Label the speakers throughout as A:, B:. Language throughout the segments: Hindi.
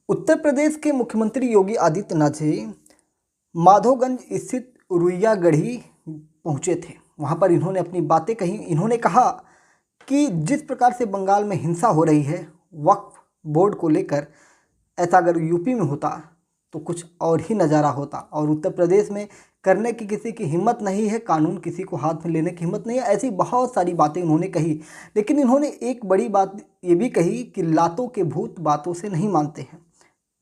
A: उत्तर प्रदेश के मुख्यमंत्री योगी आदित्यनाथ जी माधोगंज स्थित रुइयागढ़ी पहुंचे थे। वहां पर इन्होंने अपनी बातें कही। इन्होंने कहा कि जिस प्रकार से बंगाल में हिंसा हो रही है वक्फ बोर्ड को लेकर, ऐसा अगर यूपी में होता तो कुछ और ही नज़ारा होता। और उत्तर प्रदेश में करने की किसी की हिम्मत नहीं है, कानून किसी को हाथ में लेने की हिम्मत नहीं है। ऐसी बहुत सारी बातें इन्होंने कही, लेकिन इन्होंने एक बड़ी बात ये भी कही कि लातों के भूत बातों से नहीं मानते हैं।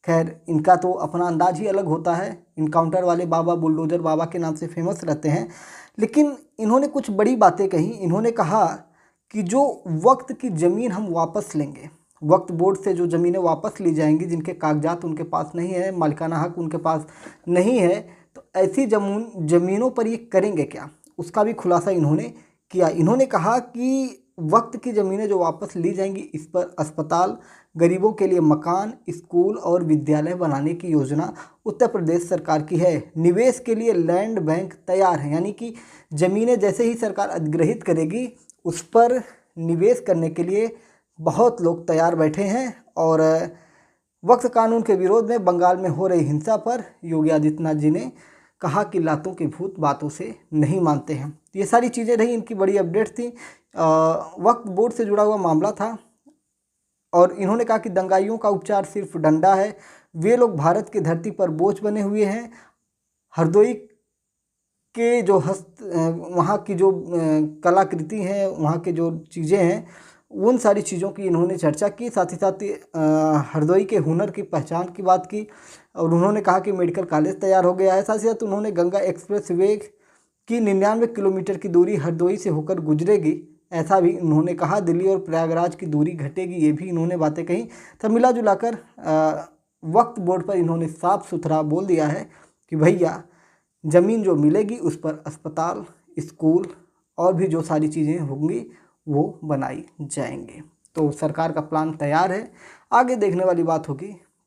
A: खैर, इनका तो अपना अंदाज ही अलग होता है। इनकाउंटर वाले बाबा, बुलडोजर बाबा के नाम से फेमस रहते हैं। लेकिन इन्होंने कुछ बड़ी बातें कही। इन्होंने कहा कि जो वक्त की ज़मीन हम वापस लेंगे, वक्फ बोर्ड से जो ज़मीनें वापस ली जाएंगी, जिनके कागजात उनके पास नहीं है, मालिकाना हक उनके पास नहीं है, तो ऐसी ज़मीनों पर ये करेंगे क्या, उसका भी खुलासा इन्होंने किया। इन्होंने कहा कि वक्त की ज़मीनें जो वापस ली जाएंगी, इस पर अस्पताल, गरीबों के लिए मकान, स्कूल और विद्यालय बनाने की योजना उत्तर प्रदेश सरकार की है। निवेश के लिए लैंड बैंक तैयार है, यानी कि ज़मीनें जैसे ही सरकार अधिग्रहित करेगी उस पर निवेश करने के लिए बहुत लोग तैयार बैठे हैं। और वक्फ कानून के विरोध में बंगाल में हो रही हिंसा पर योगी आदित्यनाथ जी ने कहा कि लातों के भूत बातों से नहीं मानते हैं। ये सारी चीज़ें रही, इनकी बड़ी अपडेट थी। वक्फ बोर्ड से जुड़ा हुआ मामला था और इन्होंने कहा कि दंगाइयों का उपचार सिर्फ डंडा है। वे लोग भारत की धरती पर बोझ बने हुए हैं। हरदोई के जो वहाँ की जो कलाकृति हैं, वहाँ के जो चीज़ें हैं, उन सारी चीज़ों की इन्होंने चर्चा की। साथ ही साथ हरदोई के हुनर की पहचान की बात की और उन्होंने कहा कि मेडिकल कॉलेज तैयार हो गया है। साथ ही साथ उन्होंने गंगा एक्सप्रेस वे की 99 किलोमीटर की दूरी हरदोई से होकर गुजरेगी, ऐसा भी उन्होंने कहा। दिल्ली और प्रयागराज की दूरी घटेगी, ये भी इन्होंने बातें कही। तब मिला जुलाकर वक्फ बोर्ड पर इन्होंने साफ सुथरा बोल दिया है कि भैया ज़मीन जो मिलेगी उस पर अस्पताल, स्कूल और भी जो सारी चीज़ें होंगी वो बनाई जाएंगे। तो सरकार का प्लान तैयार है। आगे देखने वाली बात होगी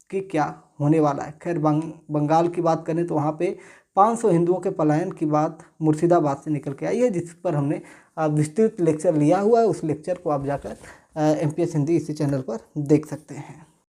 A: कि क्या होने वाला है। खैर, बंगाल की बात करें तो वहाँ पे 500 हिंदुओं के पलायन की बात मुर्शिदाबाद से निकल के आई है, जिस पर हमने विस्तृत लेक्चर लिया हुआ है। उस लेक्चर को आप जाकर MPS हिंदी इसी चैनल पर देख सकते हैं।